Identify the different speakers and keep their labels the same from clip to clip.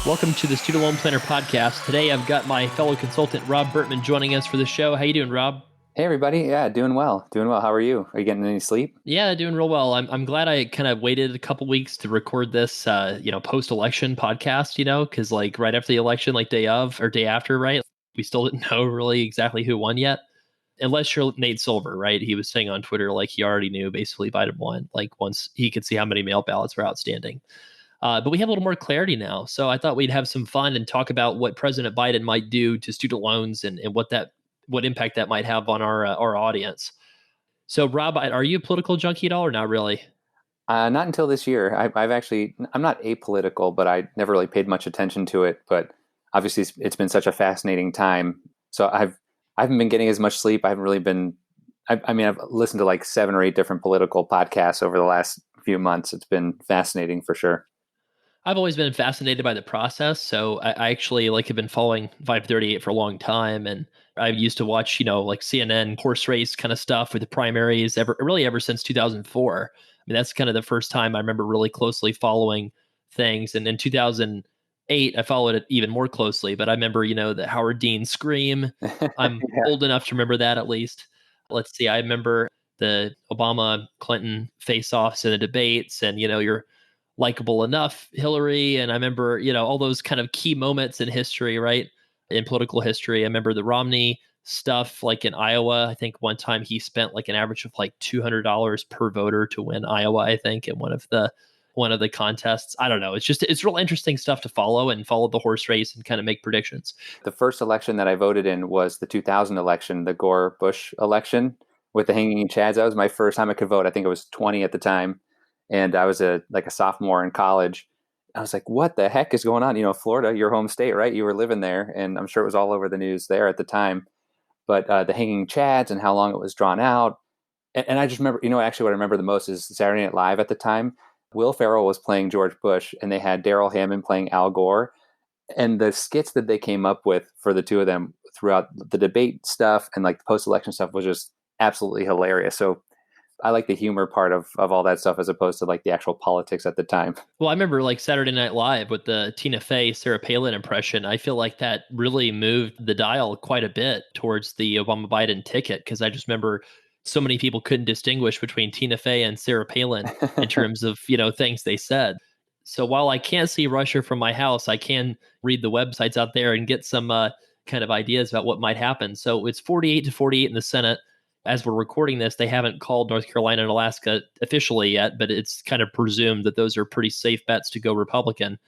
Speaker 1: Welcome to the Student Loan Planner podcast. Today I've got my fellow consultant Rob Burtman joining us for the show. How you doing, Rob?
Speaker 2: Hey everybody, yeah, doing well. How are you? Are you getting any sleep?
Speaker 1: Yeah, doing real well. I'm glad I kind of waited a couple weeks to record this post-election podcast, because like right after the election, like day of or day after, right? We still didn't know really exactly who won yet. Unless you're Nate Silver, right? He was saying on Twitter like he already knew basically Biden won, like once he could see how many mail ballots were outstanding. But we have a little more clarity now. So I thought we'd have some fun and talk about what President Biden might do to student loans and what impact that might have on our audience. So Rob, are you a political junkie at all or not really?
Speaker 2: Not until this year. I'm not apolitical, but I never really paid much attention to it. But obviously, it's been such a fascinating time. So I haven't been getting as much sleep. I haven't really been. I've listened to like 7 or 8 different political podcasts over the last few months. It's been fascinating for sure.
Speaker 1: I've always been fascinated by the process. So I actually have been following 538 for a long time. And I used to watch, like CNN horse race kind of stuff with the primaries ever since 2004. I mean, that's kind of the first time I remember really closely following things. And in 2008, I followed it even more closely. But I remember, the Howard Dean scream. I'm
Speaker 2: Yeah.
Speaker 1: old enough to remember that at least. Let's see. I remember the Obama Clinton face offs and the debates and, you're likable enough Hillary. And I remember, all those kind of key moments in history, right? In political history. I remember the Romney stuff, like in Iowa. I think one time he spent like an average of like $200 per voter to win Iowa, I think, in one of the contests. I don't know. It's real interesting stuff to follow the horse race and kind of make predictions.
Speaker 2: The first election that I voted in was the 2000 election, the Gore Bush election with the hanging chads. That was my first time I could vote. I think I was 20 at the time. And I was a sophomore in college. I was like, what the heck is going on? Florida, your home state, right? You were living there. And I'm sure it was all over the news there at the time. But the hanging chads and how long it was drawn out. And I just remember, actually what I remember the most is Saturday Night Live at the time. Will Ferrell was playing George Bush and they had Daryl Hammond playing Al Gore. And the skits that they came up with for the two of them throughout the debate stuff and like the post-election stuff was just absolutely hilarious. So I like the humor part of all that stuff as opposed to like the actual politics at the time.
Speaker 1: Well, I remember like Saturday Night Live with the Tina Fey, Sarah Palin impression. I feel like that really moved the dial quite a bit towards the Obama Biden ticket because I just remember so many people couldn't distinguish between Tina Fey and Sarah Palin in terms of, things they said. So while I can't see Russia from my house, I can read the websites out there and get some kind of ideas about what might happen. So it's 48-48 in the Senate. As we're recording this, they haven't called North Carolina and Alaska officially yet, but it's kind of presumed that those are pretty safe bets to go Republican.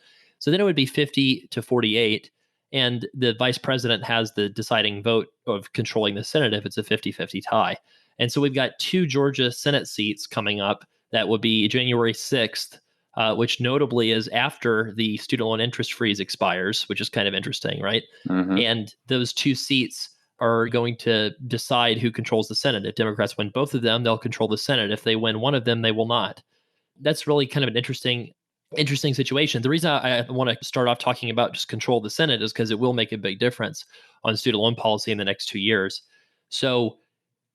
Speaker 1: So then it would be 50-48, and the vice president has the deciding vote of controlling the Senate if it's a 50-50 tie. And so we've got 2 Georgia Senate seats coming up. That would be January 6th, which notably is after the student loan interest freeze expires, which is kind of interesting, right?
Speaker 2: Mm-hmm.
Speaker 1: And those 2 seats are going to decide who controls the Senate. If Democrats win both of them, they'll control the Senate. If they win one of them, they will not. That's really kind of an interesting situation. The reason I want to start off talking about just control of the Senate is because it will make a big difference on student loan policy in the next 2 years. So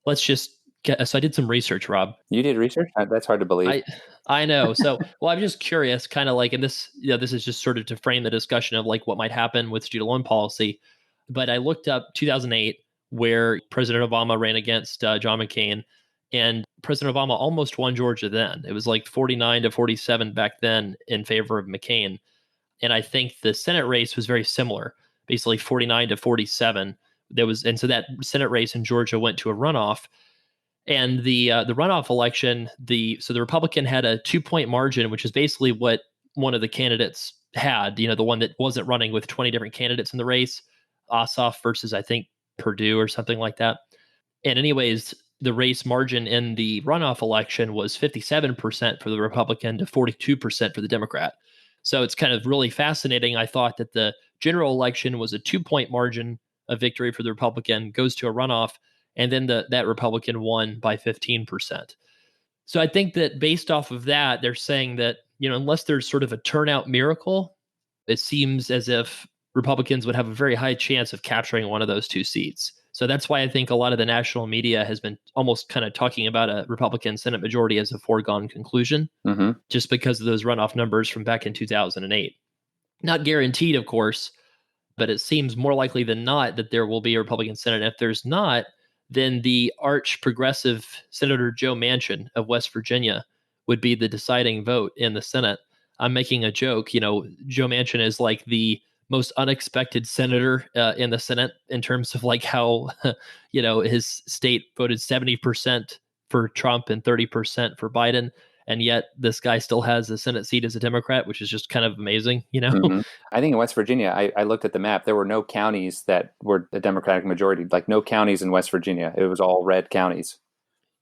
Speaker 1: let's just so I did some research, Rob.
Speaker 2: You did research? That's hard to believe.
Speaker 1: I know. So, well, I'm just curious, kind of like, and this, this is just sort of to frame the discussion of like what might happen with student loan policy. But I looked up 2008, where President Obama ran against John McCain, and President Obama almost won Georgia then. It was like 49-47 back then in favor of McCain. And I think the Senate race was very similar, basically 49-47. And so that Senate race in Georgia went to a runoff. And the runoff election, so the Republican had a 2-point margin, which is basically what one of the candidates had, the one that wasn't running with 20 different candidates in the race. Ossoff versus, I think, Purdue or something like that. And anyways, the race margin in the runoff election was 57% for the Republican to 42% for the Democrat. So it's kind of really fascinating. I thought that the general election was a 2-point margin of victory for the Republican, goes to a runoff, and then that Republican won by 15%. So I think that based off of that, they're saying that, unless there's sort of a turnout miracle, it seems as if Republicans would have a very high chance of capturing one of those 2 seats. So that's why I think a lot of the national media has been almost kind of talking about a Republican Senate majority as a foregone conclusion, just because of those runoff numbers from back in 2008. Not guaranteed, of course, but it seems more likely than not that there will be a Republican Senate. And if there's not, then the arch progressive Senator Joe Manchin of West Virginia would be the deciding vote in the Senate. I'm making a joke. Joe Manchin is like the most unexpected senator in the Senate in terms of like how, his state voted 70% for Trump and 30% for Biden. And yet this guy still has a Senate seat as a Democrat, which is just kind of amazing.
Speaker 2: Hmm. I think in West Virginia, I looked at the map. There were no counties that were the Democratic majority, like no counties in West Virginia. It was all red counties.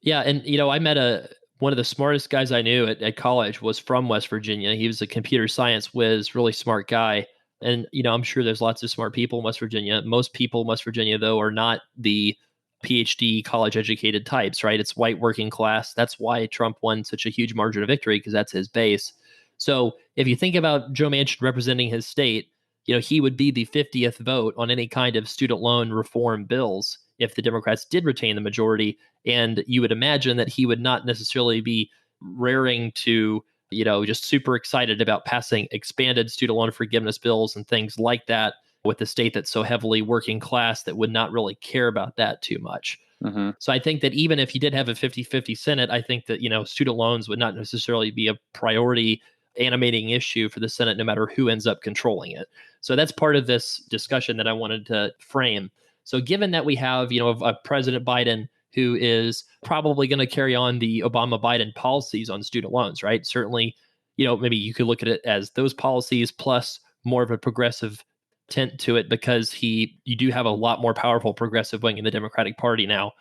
Speaker 1: Yeah, and I met one of the smartest guys I knew at college was from West Virginia. He was a computer science whiz, really smart guy. And I'm sure there's lots of smart people in West Virginia. Most people in West Virginia, though, are not the PhD college educated types, right? It's white working class. That's why Trump won such a huge margin of victory, because that's his base. So if you think about Joe Manchin representing his state, he would be the 50th vote on any kind of student loan reform bills if the Democrats did retain the majority. And you would imagine that he would not necessarily be raring to, just super excited about passing expanded student loan forgiveness bills and things like that with a state that's so heavily working class that would not really care about that too much.
Speaker 2: Hmm.
Speaker 1: So I think that even if you did have a 50-50 Senate, I think that, student loans would not necessarily be a priority animating issue for the Senate, no matter who ends up controlling it. So that's part of this discussion that I wanted to frame. So given that we have, a President Biden who is probably going to carry on the Obama Biden policies on student loans, right? Certainly, maybe you could look at it as those policies plus more of a progressive tint to it, because you do have a lot more powerful progressive wing in the Democratic Party now.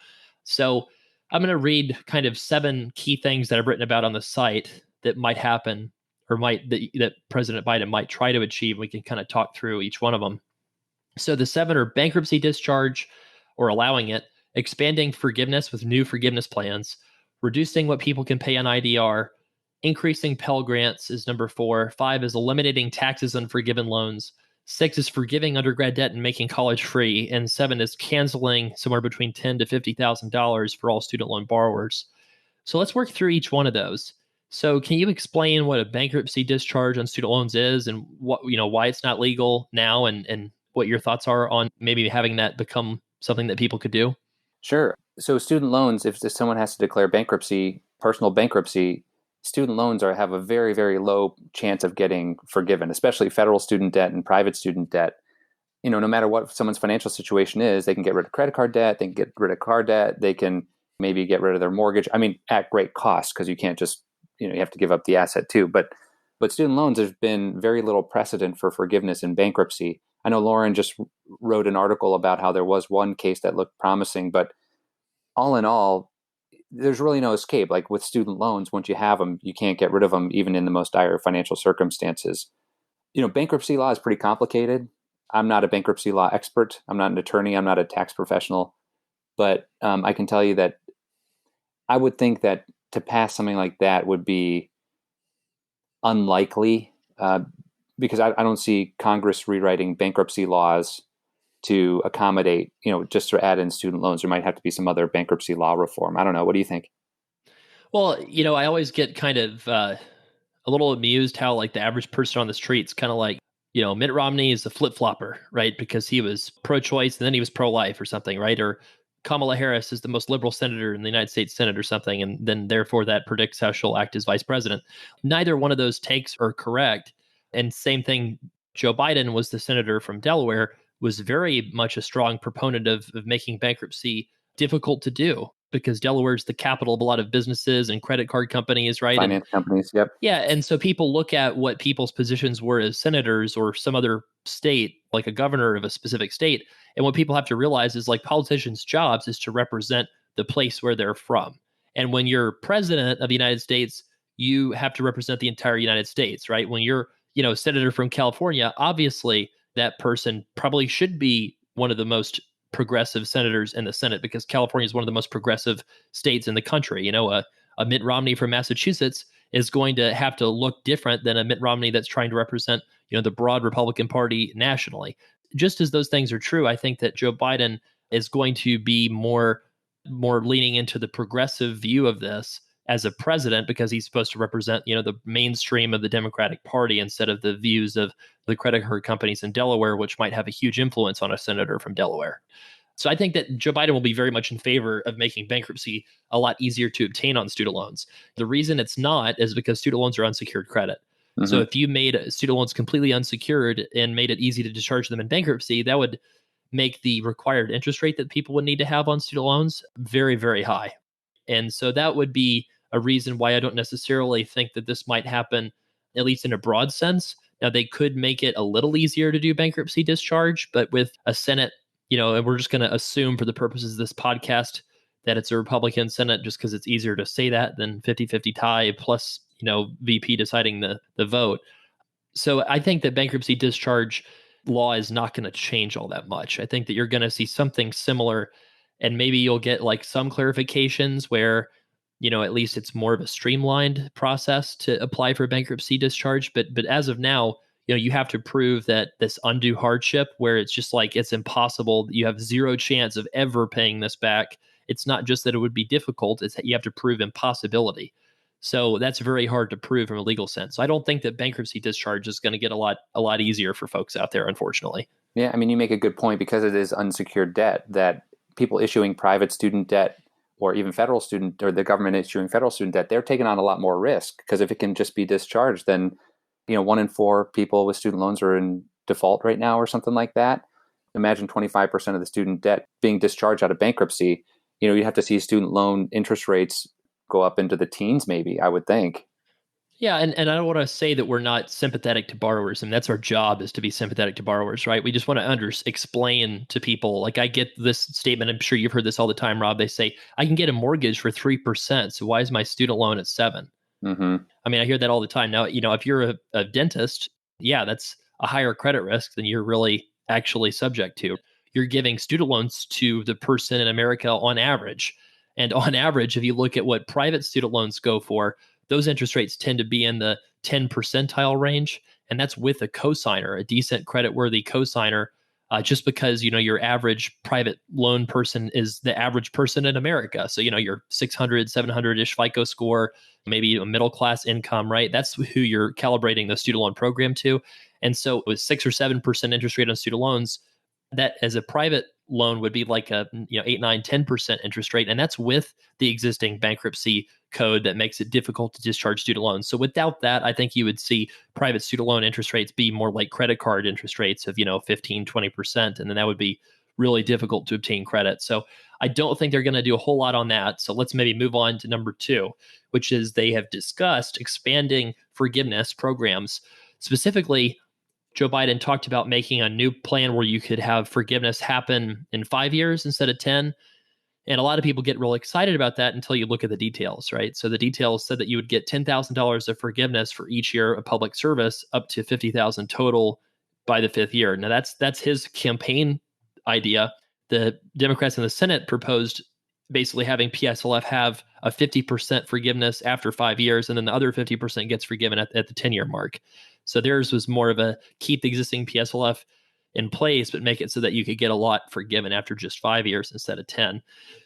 Speaker 1: So I'm going to read kind of 7 key things that I've written about on the site that might happen, or that President Biden might try to achieve. We can kind of talk through each one of them. So the 7 are bankruptcy discharge or allowing it, expanding forgiveness with new forgiveness plans, reducing what people can pay on IDR, increasing Pell Grants is number 4. 5 is eliminating taxes on forgiven loans. 6 is forgiving undergrad debt and making college free. And 7 is canceling somewhere between $10,000 to $50,000 for all student loan borrowers. So let's work through each one of those. So can you explain what a bankruptcy discharge on student loans is, and why it's not legal now, and what your thoughts are on maybe having that become something that people could do?
Speaker 2: Sure. So student loans, if someone has to declare bankruptcy, personal bankruptcy, student loans have a very, very low chance of getting forgiven, especially federal student debt and private student debt. No matter what someone's financial situation is, they can get rid of credit card debt, they can get rid of car debt, they can maybe get rid of their mortgage. I mean, at great cost, because you can't just, you have to give up the asset too. But student loans, there's been very little precedent for forgiveness in bankruptcy. I know Lauren just wrote an article about how there was one case that looked promising, but all in all, there's really no escape. Like with student loans, once you have them, you can't get rid of them, even in the most dire financial circumstances. Bankruptcy law is pretty complicated. I'm not a bankruptcy law expert. I'm not an attorney. I'm not a tax professional. But I can tell you that I would think that to pass something like that would be unlikely, because I don't see Congress rewriting bankruptcy laws to accommodate, just to add in student loans. There might have to be some other bankruptcy law reform. I don't know. What do you think?
Speaker 1: Well, I always get kind of a little amused how like the average person on the street's kind of like, Mitt Romney is a flip flopper, right? Because he was pro choice and then he was pro life or something, right? Or Kamala Harris is the most liberal senator in the United States Senate or something. And then therefore that predicts how she'll act as vice president. Neither one of those takes are correct. And same thing, Joe Biden was the senator from Delaware, was very much a strong proponent of making bankruptcy difficult to do, because Delaware is the capital of a lot of businesses and credit card companies, right? And
Speaker 2: Finance companies. Yep.
Speaker 1: yeah, and so people look at what people's positions were as senators or some other state, like a governor of a specific state. And what people have to realize is like politicians' jobs is to represent the place where they're from. And when you're president of the United States, you have to represent the entire United States, right? When you're, senator from California, obviously that person probably should be one of the most progressive senators in the Senate, because California is one of the most progressive states in the country. A Mitt Romney from Massachusetts is going to have to look different than a Mitt Romney that's trying to represent, the broad Republican Party nationally. Just as those things are true, I think that Joe Biden is going to be more leaning into the progressive view of this as a president because he's supposed to represent, the mainstream of the Democratic Party instead of the views of the credit card companies in Delaware, which might have a huge influence on a senator from Delaware. So I think that Joe Biden will be very much in favor of making bankruptcy a lot easier to obtain on student loans. The reason it's not is because student loans are unsecured credit. So
Speaker 2: Mm-hmm.
Speaker 1: if you made student loans completely unsecured and made it easy to discharge them in bankruptcy, that would make the required interest rate that people would need to have on student loans very, very high. And so that would be a reason why I don't necessarily think that this might happen, at least in a broad sense. Now, they could make it a little easier to do bankruptcy discharge, but with a Senate, and we're just going to assume for the purposes of this podcast that it's a Republican Senate just because it's easier to say that than 50-50 tie plus, VP deciding the vote. So I think that bankruptcy discharge law is not going to change all that much. I think that you're going to see something similar, and maybe you'll get like some clarifications where, at least it's more of a streamlined process to apply for bankruptcy discharge. But as of now, you have to prove that this undue hardship, where it's just like it's impossible, you have zero chance of ever paying this back. It's not just that it would be difficult; it's that you have to prove impossibility. So that's very hard to prove from a legal sense. So I don't think that bankruptcy discharge is going to get a lot easier for folks out there, unfortunately.
Speaker 2: Yeah, I mean, you make a good point because it is unsecured debt that people issuing private student debt or even federal student or the government issuing federal student debt, they're taking on a lot more risk because if it can just be discharged, then, 1 in 4 people with student loans are in default right now or something like that. Imagine 25% of the student debt being discharged out of bankruptcy. You'd have to see student loan interest rates go up into the teens, maybe, I would think.
Speaker 1: Yeah, and I don't want to say that we're not sympathetic to borrowers, and that's our job is to be sympathetic to borrowers, right? We just want to explain to people. Like I get this statement, I'm sure you've heard this all the time, Rob. They say, I can get a mortgage for 3%, so why is my student loan at 7?
Speaker 2: Mm-hmm.
Speaker 1: I mean, I hear that all the time. Now, if you're a dentist, yeah, that's a higher credit risk than you're really actually subject to. You're giving student loans to the person in America on average. And on average, if you look at what private student loans go for, those interest rates tend to be in the 10 percentile range. And that's with a cosigner, a decent credit-worthy cosigner, just because, your average private loan person is the average person in America. So, your 600, 700-ish FICO score, maybe a middle class income, right? That's who you're calibrating the student loan program to. And so with 6 or 7% interest rate on student loans, that as a private loan would be like a 8, 9, 10% interest rate. And that's with the existing bankruptcy code that makes it difficult to discharge student loans. So without that, I think you would see private student loan interest rates be more like credit card interest rates of 15, 20%. And then that would be really difficult to obtain credit. So I don't think they're going to do a whole lot on that. So let's maybe move on to number 2, which is they have discussed expanding forgiveness programs. Specifically, Joe Biden talked about making a new plan where you could have forgiveness happen in 5 years instead of 10. And a lot of people get real excited about that until you look at the details, right? So the details said that you would get $10,000 of forgiveness for each year of public service, up to $50,000 total by the 5th year. Now that's his campaign idea. The Democrats in the Senate proposed basically having PSLF have a 50% forgiveness after 5 years, and then the other 50% gets forgiven at the 10-year mark. So theirs was more of a keep the existing PSLF in place, but make it so that you could get a lot forgiven after just 5 years instead of 10.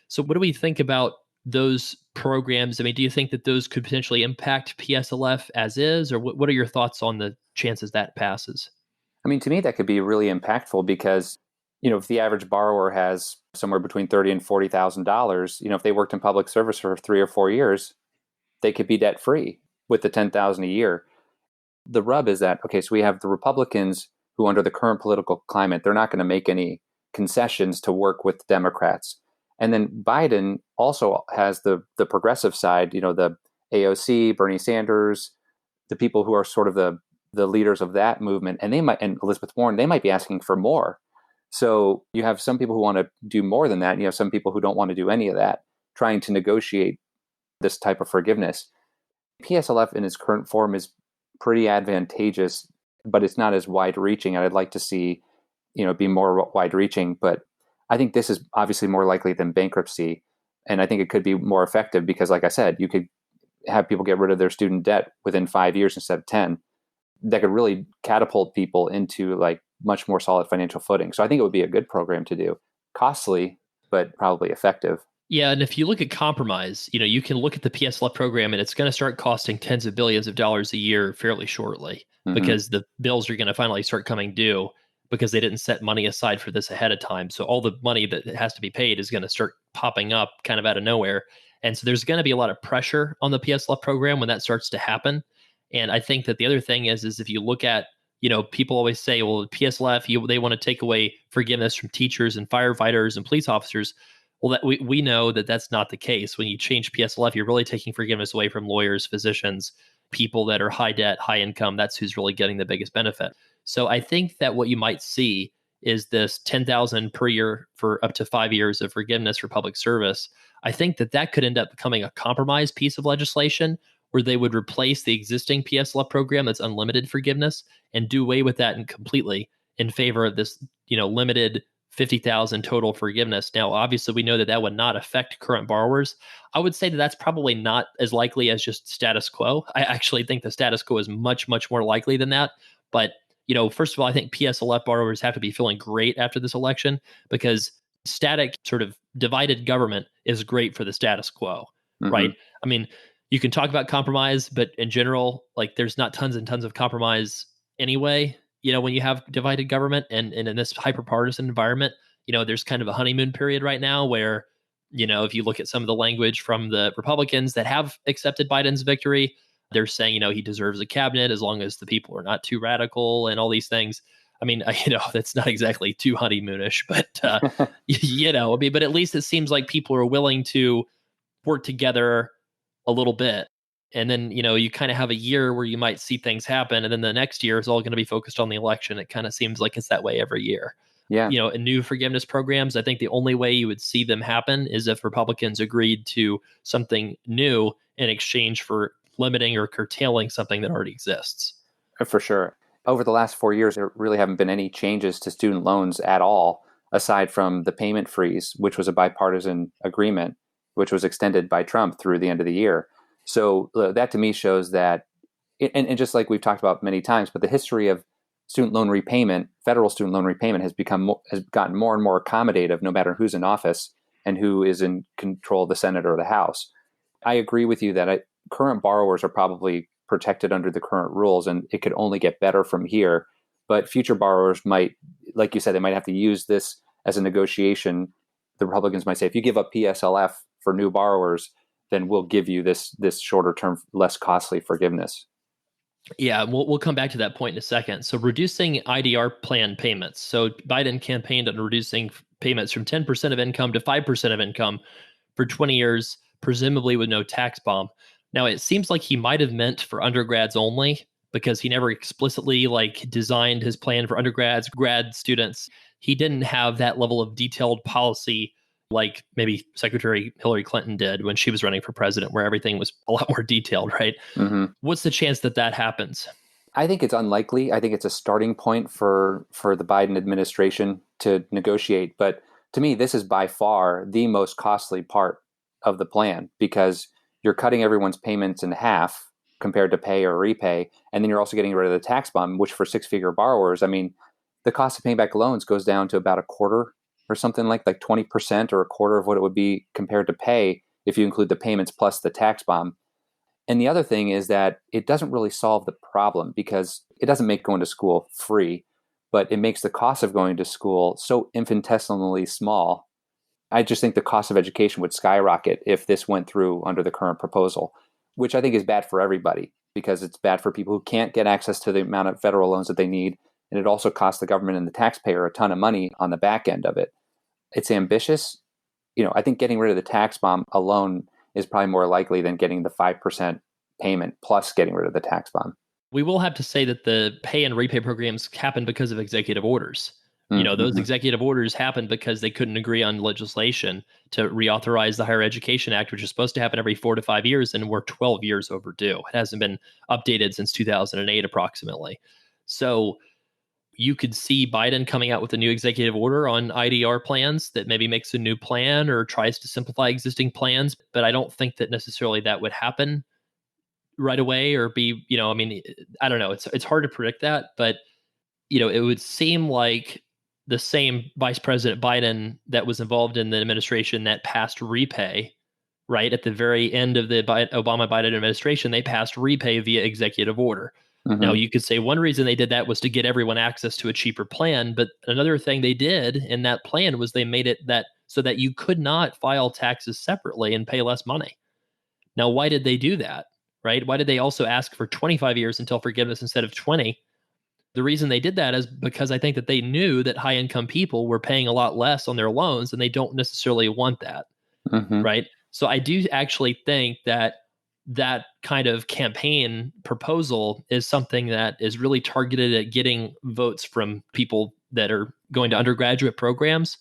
Speaker 1: So what do we think about those programs? I mean, do you think that those could potentially impact PSLF as is, or what are your thoughts on the chances that passes?
Speaker 2: I mean, to me, that could be really impactful because, if the average borrower has somewhere between $30,000 and $40,000, if they worked in public service for 3 or 4 years, they could be debt free with the $10,000 a year. The rub is that, okay, so we have the Republicans who, under the current political climate, they're not going to make any concessions to work with Democrats. And then Biden also has the progressive side, the AOC, Bernie Sanders, the people who are sort of the leaders of that movement, and Elizabeth Warren, they might be asking for more. So you have some people who want to do more than that, and you have some people who don't want to do any of that, trying to negotiate this type of forgiveness. PSLF in its current form is pretty advantageous, but it's not as wide-reaching. I'd like to see, be more wide-reaching, but I think this is obviously more likely than bankruptcy, and I think it could be more effective because, like I said, you could have people get rid of their student debt within 5 years instead of 10. That could really catapult people into like much more solid financial footing. So I think it would be a good program to do. Costly, but probably effective.
Speaker 1: Yeah, and if you look at compromise, you can look at the PSLF program and it's going to start costing tens of billions of dollars a year fairly shortly
Speaker 2: Hmm.
Speaker 1: because the bills are going to finally start coming due because they didn't set money aside for this ahead of time. So all the money that has to be paid is going to start popping up kind of out of nowhere. And so there's going to be a lot of pressure on the PSLF program when that starts to happen. And I think that the other thing is if you look at, people always say, well, PSLF, they want to take away forgiveness from teachers and firefighters and police officers. Well, that we know that that's not the case. When you change PSLF, you're really taking forgiveness away from lawyers, physicians, people that are high debt, high income. That's who's really getting the biggest benefit. So I think that what you might see is this 10,000 per year for up to 5 years of forgiveness for public service. I think that that could end up becoming a compromise piece of legislation where they would replace the existing PSLF program that's unlimited forgiveness and do away with that and completely in favor of this, limited 50,000 total forgiveness. Now, obviously, we know that that would not affect current borrowers. I would say that that's probably not as likely as just status quo. I actually think the status quo is much, much more likely than that. But, first of all, I think PSLF borrowers have to be feeling great after this election because static sort of divided government is great for the status quo, right?
Speaker 2: Hmm.
Speaker 1: I mean, you can talk about compromise, but in general, like there's not tons and tons of compromise anyway. When you have divided government and in this hyper partisan environment, there's kind of a honeymoon period right now where, if you look at some of the language from the Republicans that have accepted Biden's victory, they're saying, he deserves a cabinet as long as the people are not too radical and all these things. I mean, that's not exactly too honeymoonish, but, I mean, but at least it seems like people are willing to work together a little bit. And then, you kind of have a year where you might see things happen. And then the next year is all going to be focused on the election. It kind of seems like it's that way every year.
Speaker 2: Yeah.
Speaker 1: In new forgiveness programs, I think the only way you would see them happen is if Republicans agreed to something new in exchange for limiting or curtailing something that already exists.
Speaker 2: For sure. Over the last 4 years, there really haven't been any changes to student loans at all, aside from the payment freeze, which was a bipartisan agreement, which was extended by Trump through the end of the year. So that to me shows that, and just like we've talked about many times, but the history of student loan repayment, federal student loan repayment, has gotten more and more accommodative, no matter who's in office and who is in control of the Senate or the House. I agree with you that current borrowers are probably protected under the current rules, and it could only get better from here. But future borrowers might, like you said, they might have to use this as a negotiation. The Republicans might say, if you give up PSLF for new borrowers, then we'll give you this shorter term, less costly forgiveness.
Speaker 1: Yeah, we'll come back to that point in a second. So reducing IDR plan payments. So Biden campaigned on reducing payments from 10% of income to 5% of income for 20 years, presumably with no tax bomb. Now it seems like he might have meant for undergrads only because he never explicitly designed his plan for undergrads, grad students. He didn't have that level of detailed policy like maybe Secretary Hillary Clinton did when she was running for president, where everything was a lot more detailed, right?
Speaker 2: Hmm.
Speaker 1: What's the chance that that happens?
Speaker 2: I think it's unlikely. I think it's a starting point for the Biden administration to negotiate. But to me, this is by far the most costly part of the plan because you're cutting everyone's payments in half compared to pay or repay. And then you're also getting rid of the tax bomb, which for six-figure borrowers, I mean, the cost of paying back loans goes down to about a quarter or something like 20% or a quarter of what it would be compared to pay if you include the payments plus the tax bomb. And the other thing is that it doesn't really solve the problem because it doesn't make going to school free, but it makes the cost of going to school so infinitesimally small. I just think the cost of education would skyrocket if this went through under the current proposal, which I think is bad for everybody because it's bad for people who can't get access to the amount of federal loans that they need. And it also costs the government and the taxpayer a ton of money on the back end of it. It's ambitious. I think getting rid of the tax bomb alone is probably more likely than getting the 5% payment plus getting rid of the tax bomb.
Speaker 1: We will have to say that the pay and repay programs happen because of executive orders. Those
Speaker 2: Mm-hmm.
Speaker 1: executive orders happened because they couldn't agree on legislation to reauthorize the Higher Education Act, which is supposed to happen every 4 to 5 years, and we're 12 years overdue. It hasn't been updated since 2008, approximately. So you could see Biden coming out with a new executive order on IDR plans that maybe makes a new plan or tries to simplify existing plans. But I don't think that necessarily that would happen right away or be, I mean, I don't know. It's hard to predict that, but it would seem like the same Vice President Biden that was involved in the administration that passed repay, right? At the very end of the Obama Biden administration, they passed repay via executive order. Now,
Speaker 2: Mm-hmm.
Speaker 1: you could say one reason they did that was to get everyone access to a cheaper plan. But another thing they did in that plan was they made it that so that you could not file taxes separately and pay less money. Now, why did they do that? Right? Why did they also ask for 25 years until forgiveness instead of 20? The reason they did that is because I think that they knew that high income people were paying a lot less on their loans and they don't necessarily want that,
Speaker 2: Mm-hmm.
Speaker 1: right? So I do actually think that that kind of campaign proposal is something that is really targeted at getting votes from people that are going to undergraduate programs.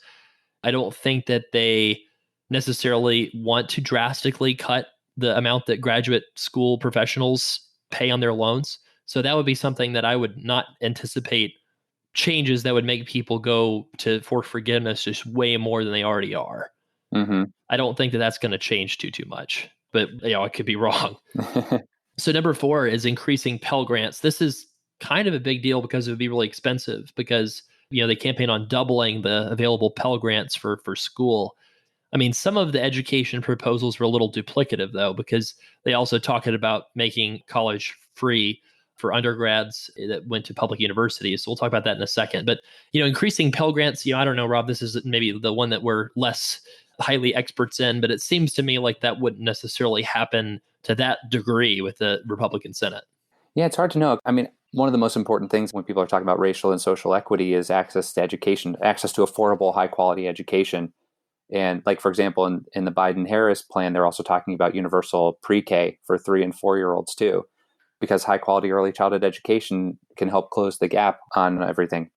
Speaker 1: I don't think that they necessarily want to drastically cut the amount that graduate school professionals pay on their loans. So that would be something that I would not anticipate changes that would make people go to for forgiveness just way more than they already are.
Speaker 2: Mm-hmm.
Speaker 1: I don't think that that's going to change too much, but I could be wrong. So number 4 is increasing Pell Grants. This is kind of a big deal because it would be really expensive because they campaign on doubling the available Pell Grants for school. I mean, some of the education proposals were a little duplicative though, because they also talked about making college free for undergrads that went to public universities. So we'll talk about that in a second. But increasing Pell Grants, I don't know, Rob, this is maybe the one that we're less highly experts in, but it seems to me like that wouldn't necessarily happen to that degree with the Republican Senate.
Speaker 2: Yeah, it's hard to know. I mean, one of the most important things when people are talking about racial and social equity is access to education, access to affordable, high quality education. And like, for example, in the Biden-Harris plan, they're also talking about universal pre-K for 3 and 4-year-olds too, because high quality early childhood education can help close the gap on everything.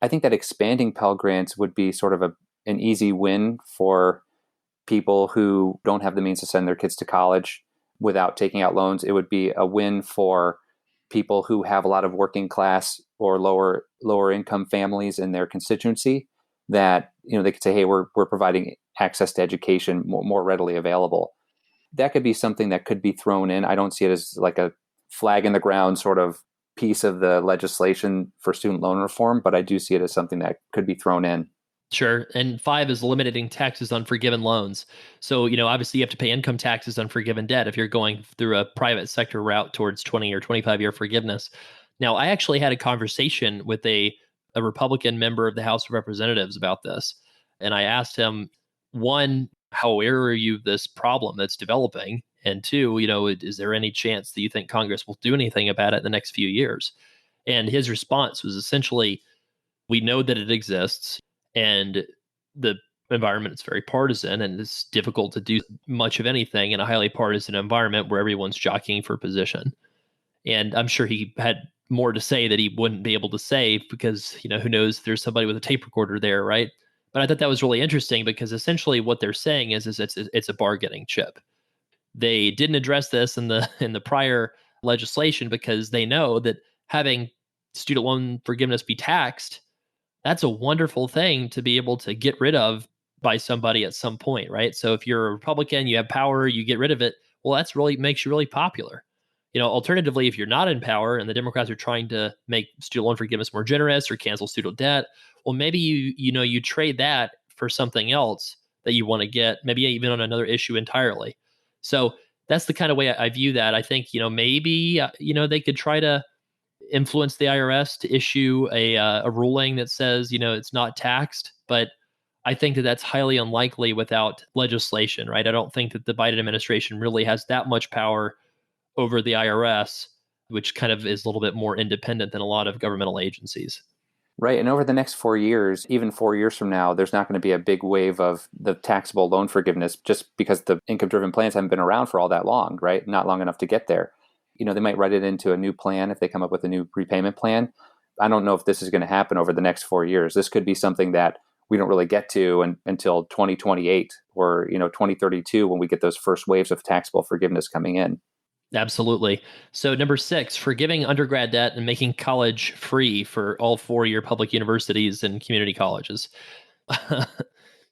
Speaker 2: I think that expanding Pell Grants would be sort of an easy win for people who don't have the means to send their kids to college without taking out loans. It would be a win for people who have a lot of working class or lower income families in their constituency that they could say, hey, we're providing access to education more readily available. That could be something that could be thrown in. I don't see it as like a flag in the ground sort of piece of the legislation for student loan reform, but I do see it as something that could be thrown in.
Speaker 1: Sure. And 5 is limiting taxes on forgiven loans. So, obviously you have to pay income taxes on forgiven debt if you're going through a private sector route towards 20 or 25-year forgiveness. Now, I actually had a conversation with a Republican member of the House of Representatives about this. And I asked him, one, how aware are you of this problem that's developing? And two, is there any chance that you think Congress will do anything about it in the next few years? And his response was essentially, we know that it exists and the environment is very partisan and it's difficult to do much of anything in a highly partisan environment where everyone's jockeying for position. And I'm sure he had more to say that he wouldn't be able to say because, who knows, there's somebody with a tape recorder there, right? But I thought that was really interesting because essentially what they're saying is it's a bargaining chip. They didn't address this in the prior legislation because they know that having student loan forgiveness be taxed, that's a wonderful thing to be able to get rid of by somebody at some point, right? So if you're a Republican, you have power, you get rid of it. Well, that's really makes you really popular. Alternatively, if you're not in power and the Democrats are trying to make student loan forgiveness more generous or cancel student debt, well, maybe you trade that for something else that you want to get, maybe even on another issue entirely. So that's the kind of way I view that. I think maybe they could try to influence the IRS to issue a ruling that says it's not taxed, but I think that that's highly unlikely without legislation, right? I don't think that the Biden administration really has that much power over the IRS, which kind of is a little bit more independent than a lot of governmental agencies.
Speaker 2: Right. And over the next 4 years, even 4 years from now, there's not going to be a big wave of the taxable loan forgiveness just because the income driven plans haven't been around for all that long, right? Not long enough to get there. They might write it into a new plan if they come up with a new repayment plan. I don't know if this is going to happen over the next 4 years. This could be something that we don't really get to until 2028 or 2032 when we get those first waves of taxable forgiveness coming in.
Speaker 1: Absolutely. So, number 6, forgiving undergrad debt and making college free for all 4-year public universities and community colleges.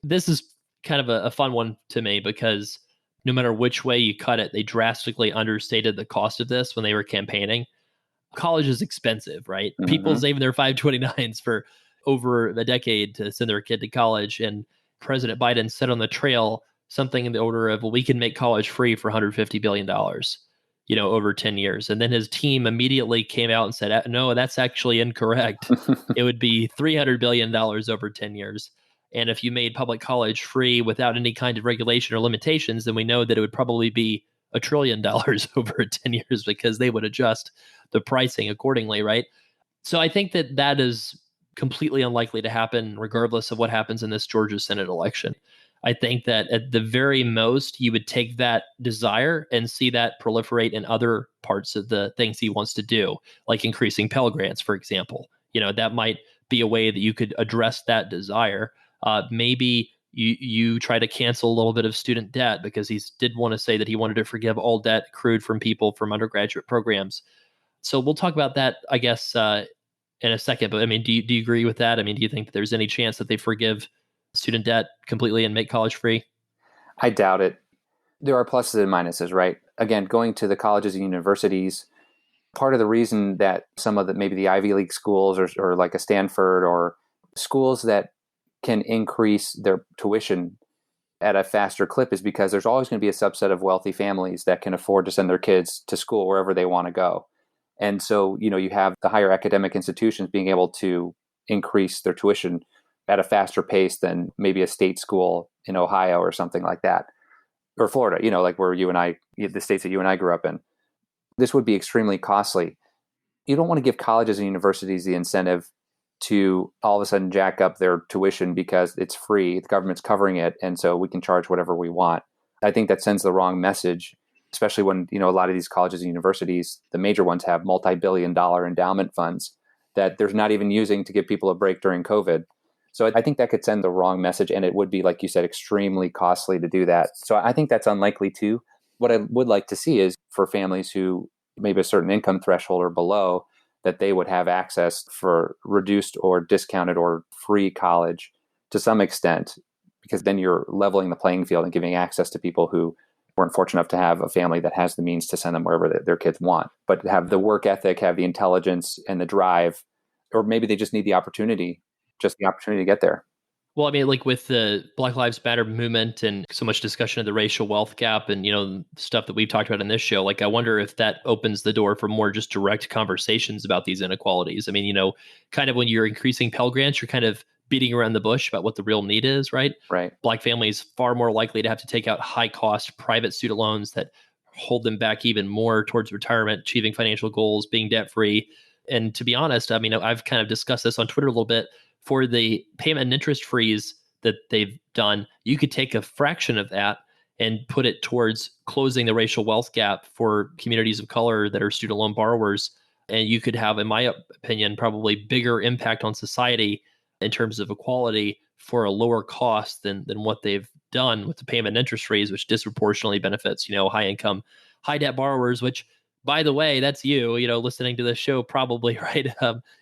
Speaker 1: This is kind of a fun one to me because no matter which way you cut it, they drastically understated the cost of this when they were campaigning. College is expensive, right? People
Speaker 2: Mm-hmm.
Speaker 1: saving their 529s for over a decade to send their kid to college. And President Biden set on the trail something in the order of, well, we can make college free for $150 billion, over 10 years. And then his team immediately came out and said, no, that's actually incorrect. It would be $300 billion over 10 years. And if you made public college free without any kind of regulation or limitations, then we know that it would probably be $1 trillion over 10 years because they would adjust the pricing accordingly, right? So I think that is completely unlikely to happen regardless of what happens in this Georgia Senate election. I think that at the very most, you would take that desire and see that proliferate in other parts of the things he wants to do, like increasing Pell Grants, for example. That might be a way that you could address that desire. Maybe you try to cancel a little bit of student debt because he did want to say that he wanted to forgive all debt accrued from people from undergraduate programs. So we'll talk about that, I guess, in a second. But I mean, do you agree with that? I mean, do you think that there's any chance that they forgive student debt completely and make college free?
Speaker 2: I doubt it. There are pluses and minuses, right? Again, going to the colleges and universities, part of the reason that some of maybe the Ivy League schools or like a Stanford or schools that can increase their tuition at a faster clip is because there's always going to be a subset of wealthy families that can afford to send their kids to school wherever they want to go. And so, you have the higher academic institutions being able to increase their tuition at a faster pace than maybe a state school in Ohio or something like that, or Florida, like where the states that you and I grew up in. This would be extremely costly. You don't want to give colleges and universities the incentive to all of a sudden jack up their tuition because it's free, the government's covering it, and so we can charge whatever we want. I think that sends the wrong message, especially when, a lot of these colleges and universities, the major ones, have multi-billion-dollar endowment funds that there's not even using to give people a break during COVID. So I think that could send the wrong message, and it would be, like you said, extremely costly to do that. So I think that's unlikely too. What I would like to see is for families who maybe a certain income threshold or below, that they would have access for reduced or discounted or free college to some extent, because then you're leveling the playing field and giving access to people who weren't fortunate enough to have a family that has the means to send them wherever their kids want, but have the work ethic, have the intelligence and the drive, or maybe they just need the opportunity to get there.
Speaker 1: Well, I mean, like with the Black Lives Matter movement and so much discussion of the racial wealth gap and, stuff that we've talked about in this show, like I wonder if that opens the door for more just direct conversations about these inequalities. I mean, kind of when you're increasing Pell Grants, you're kind of beating around the bush about what the real need is, right?
Speaker 2: Right.
Speaker 1: Black families far more likely to have to take out high cost private student loans that hold them back even more towards retirement, achieving financial goals, being debt free. And to be honest, I mean, I've kind of discussed this on Twitter a little bit. For the payment and interest freeze that they've done, you could take a fraction of that and put it towards closing the racial wealth gap for communities of color that are student loan borrowers. And you could have, in my opinion, probably bigger impact on society in terms of equality for a lower cost than what they've done with the payment and interest freeze, which disproportionately benefits, high income, high debt borrowers, which, by the way, that's you, listening to this show, probably, right?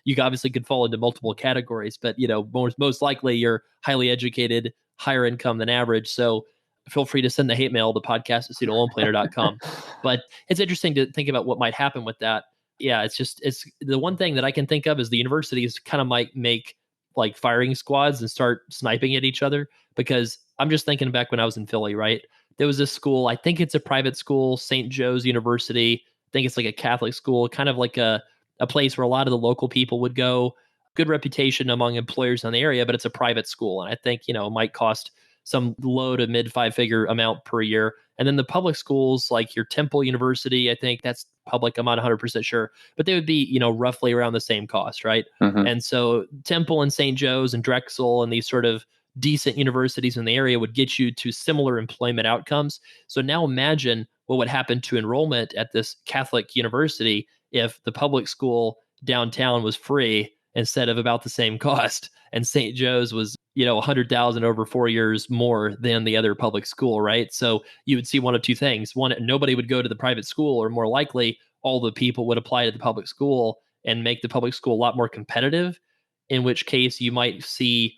Speaker 1: You obviously could fall into multiple categories, but, most likely you're highly educated, higher income than average. So feel free to send the hate mail to podcast@studentloanplanner.com. But it's interesting to think about what might happen with that. Yeah, it's the one thing that I can think of is the universities kind of might make like firing squads and start sniping at each other, because I'm just thinking back when I was in Philly, right? There was this school, I think it's a private school, St. Joe's University. I think it's like a Catholic school, kind of like a place where a lot of the local people would go. Good reputation among employers in the area, but it's a private school. And I think, it might cost some low to mid 5-figure amount per year. And then the public schools, like your Temple University, I think that's public. I'm not 100% sure, but they would be, roughly around the same cost, right?
Speaker 2: Mm-hmm.
Speaker 1: And so Temple and St. Joe's and Drexel and these sort of decent universities in the area would get you to similar employment outcomes. So now imagine what would happen to enrollment at this Catholic university if the public school downtown was free instead of about the same cost, and St. Joe's was, 100,000 over 4 years more than the other public school, right? So you would see one of two things. One, nobody would go to the private school, or more likely, all the people would apply to the public school and make the public school a lot more competitive, in which case you might see,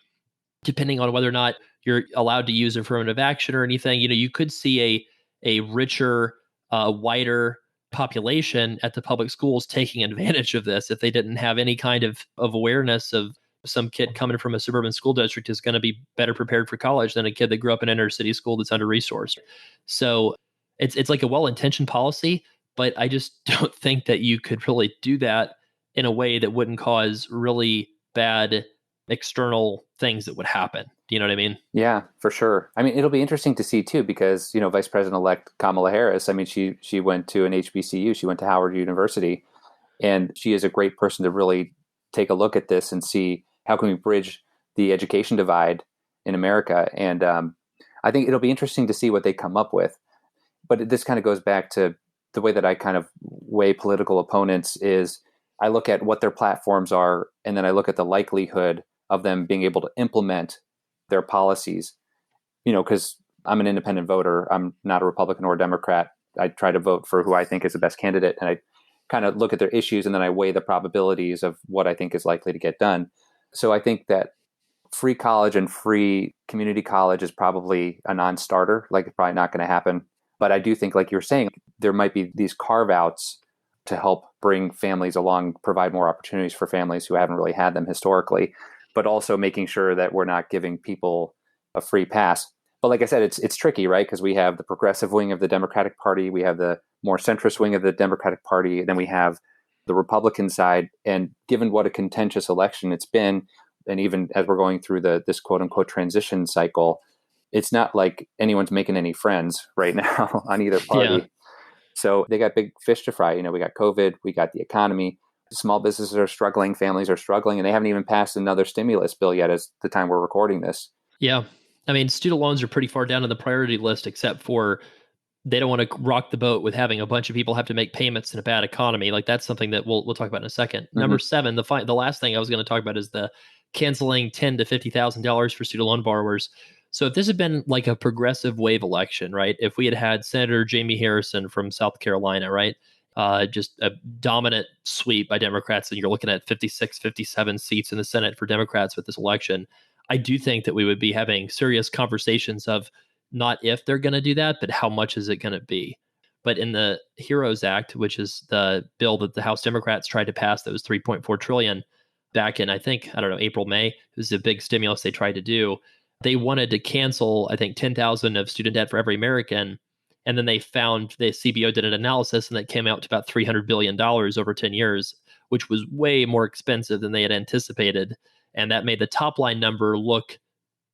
Speaker 1: depending on whether or not you're allowed to use affirmative action or anything, you could see a richer, wider population at the public schools taking advantage of this if they didn't have any kind of awareness of some kid coming from a suburban school district is going to be better prepared for college than a kid that grew up in an inner city school that's under resourced. So it's like a well-intentioned policy, but I just don't think that you could really do that in a way that wouldn't cause really bad external things that would happen. Do you know what I mean?
Speaker 2: Yeah, for sure. I mean, it'll be interesting to see too, because, Vice President-elect Kamala Harris, I mean, she went to an HBCU, she went to Howard University, and she is a great person to really take a look at this and see how can we bridge the education divide in America. And I think it'll be interesting to see what they come up with. But this kind of goes back to the way that I kind of weigh political opponents is I look at what their platforms are, and then I look at the likelihood of them being able to implement their policies. Because I'm an independent voter. I'm not a Republican or a Democrat. I try to vote for who I think is the best candidate. And I kind of look at their issues, and then I weigh the probabilities of what I think is likely to get done. So I think that free college and free community college is probably a non-starter. Like, it's probably not going to happen. But I do think, like you're saying, there might be these carve-outs to help bring families along, provide more opportunities for families who haven't really had them historically, but also making sure that we're not giving people a free pass. But like I said, it's tricky, right? Because we have the progressive wing of the Democratic Party, we have the more centrist wing of the Democratic Party, and then we have the Republican side. And given what a contentious election it's been, and even as we're going through this quote unquote transition cycle, it's not like anyone's making any friends right now on either party.
Speaker 1: Yeah.
Speaker 2: So they got big fish to fry. We got COVID, we got the economy. Small businesses are struggling, families are struggling, and they haven't even passed another stimulus bill yet as the time we're recording this.
Speaker 1: Yeah. I mean, student loans are pretty far down on the priority list, except for they don't want to rock the boat with having a bunch of people have to make payments in a bad economy. Like, that's something that we'll talk about in a second.
Speaker 2: Mm-hmm.
Speaker 1: Number 7, the last thing I was going to talk about is the canceling $10,000 to $50,000 for student loan borrowers. So if this had been like a progressive wave election, right? If we had had Senator Jamie Harrison from South Carolina, right? Just a dominant sweep by Democrats, and you're looking at 56, 57 seats in the Senate for Democrats with this election. I do think that we would be having serious conversations of not if they're going to do that, but how much is it going to be? But in the HEROES Act, which is the bill that the House Democrats tried to pass, that was $3.4 trillion back in, I think, I don't know, April, May. It was a big stimulus they tried to do. They wanted to cancel, I think, 10,000 of student debt for every American. And then they found, the CBO did an analysis, and that came out to about $300 billion over 10 years, which was way more expensive than they had anticipated. And that made the top line number look